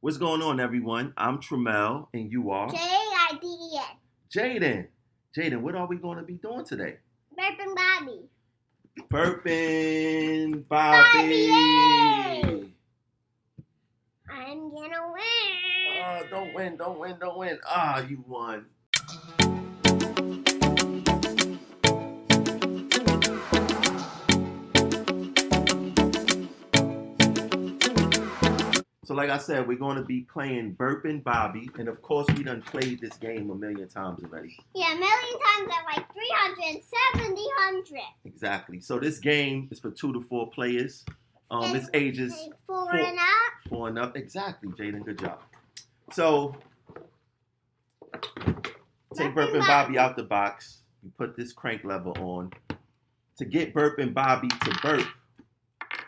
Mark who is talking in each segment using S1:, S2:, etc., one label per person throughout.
S1: What's going on, everyone? I'm Tramel, and you are?
S2: Jaidens.
S1: Jaden. Jaden, what are we going to be doing today?
S2: Burping Bobby.
S1: Burping
S2: Bobby,
S1: Bobby.
S2: yay! I'm gonna win.
S1: Oh, don't win. You won. So like I said, we're going to be playing Burping Bobby. And of course, we done played this game a million times already.
S2: Yeah, a million times at like 370, 100.
S1: Exactly. So this game is for 2 to 4 players. It's ages
S2: four and up.
S1: 4 and up. Exactly, Jaden. Good job. So take Burping Bobby out the box. You put this crank lever on. To get Burping Bobby to burp,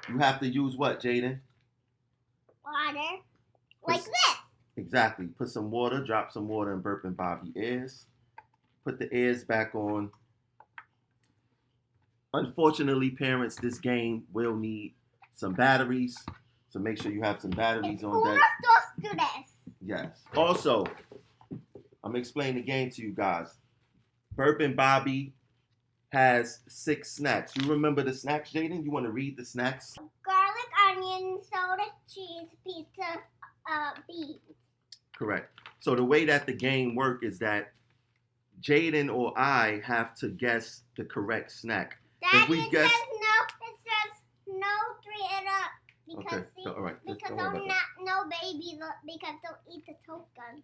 S1: you have to use what, Jaden?
S2: Water. Like this.
S1: Exactly. Put some water, drop some water in Burping Bobby ears. Put the ears back on. Unfortunately, parents, this game will need some batteries. So make sure you have some batteries on deck.
S2: Let's do this.
S1: Yes. Also, I'm explaining the game to you guys. Burping Bobby has 6 snacks. You remember the snacks, Jaden? You want to read the snacks?
S2: Garlic, onion, soda, cheese, pizza, beans.
S1: Correct. So the way that the game works is that Jaden or I have to guess the correct snack.
S2: Daddy, it says no 3 and up. Because,
S1: okay. So, all right.
S2: Because no babies, because they'll eat the tokens.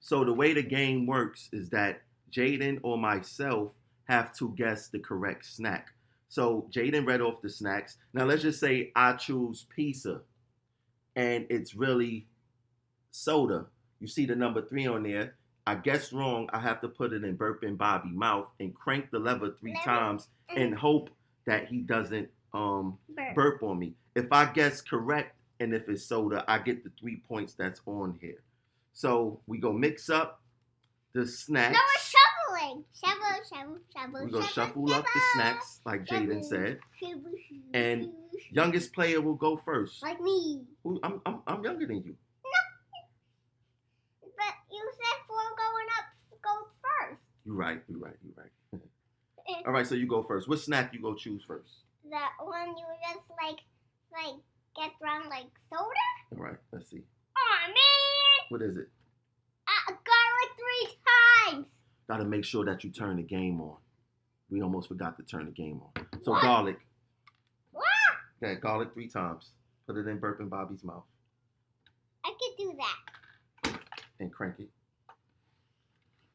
S1: So the way the game works is that Jaden or myself have to guess the correct snack. So Jaden read off the snacks. Now let's just say I choose pizza and it's really soda. You see the number 3 on there. I guess wrong. I have to put it in Burping Bobby's mouth and crank the lever 3 times and hope that he doesn't burp on me. If I guess correct and if it's soda, I get the 3 points that's on here. So we go mix up the snacks.
S2: No, we're shoveling. Shovel.
S1: We're going to shuffle up the snacks, like Jaden said. And youngest player will go first.
S2: Like me.
S1: I'm younger than you.
S2: No. But you said 4 going up goes first.
S1: You're right. All right, so you go first. What snack you go choose first?
S2: That one you just like get around like soda?
S1: All right, let's see.
S2: Aw, man.
S1: What is it?
S2: Garlic 3 times.
S1: Gotta make sure that you turn the game on. We almost forgot to turn the game on. So
S2: What?
S1: garlic.
S2: What?
S1: Okay, garlic 3 times. Put it in Burping Bobby's mouth.
S2: I could do that.
S1: And crank it.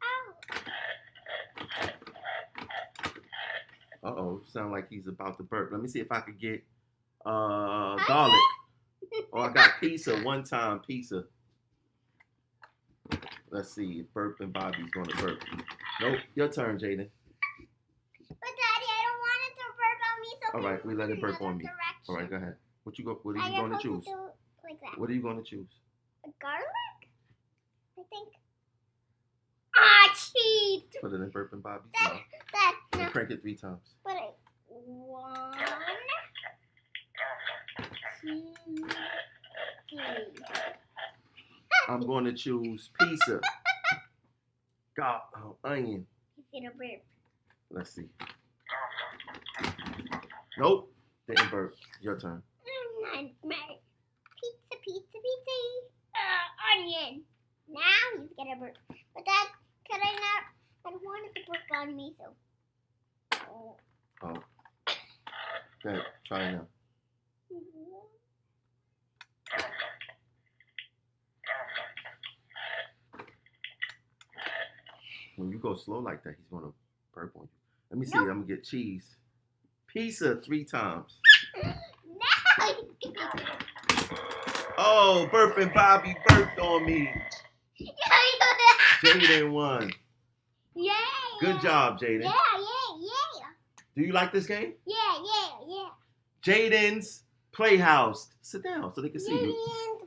S2: Oh.
S1: Uh-oh, sound like he's about to burp. Let me see if I could get garlic. Oh, I got pizza 1 time, pizza. Let's see if Burping Bobby's going to burp. Nope, your turn, Jaden.
S2: But Daddy, I don't want it to burp on me. So
S1: All right, we let it burp on me.
S2: direction.
S1: All right, go ahead. What are you going to choose?
S2: Like that.
S1: What are you going to choose?
S2: Garlic? I think. Ah, cheese.
S1: Put it in Burping Bobby's
S2: That,
S1: mouth.
S2: no.
S1: And crank it 3 times.
S2: But 1, 2, 3.
S1: I'm going to choose pizza. Onion.
S2: He's gonna burp.
S1: Let's see. Nope. Didn't burp. Your turn.
S2: Pizza. Onion. Now he's gonna burp. But Dad, could I not? I don't want it to burp on me, so.
S1: Oh. Go ahead. Try it now. When you go slow like that, he's going to burp on you. Let me see.
S2: Nope.
S1: I'm going to get cheese. Pizza 3 times.
S2: No!
S1: Oh, Burping Bobby burped on me. Jaden won.
S2: Yeah.
S1: Good job, Jaden.
S2: Yeah.
S1: Do you like this game?
S2: Yeah.
S1: Jaden's Playhouse. Sit down so they can see you.
S2: Jaden's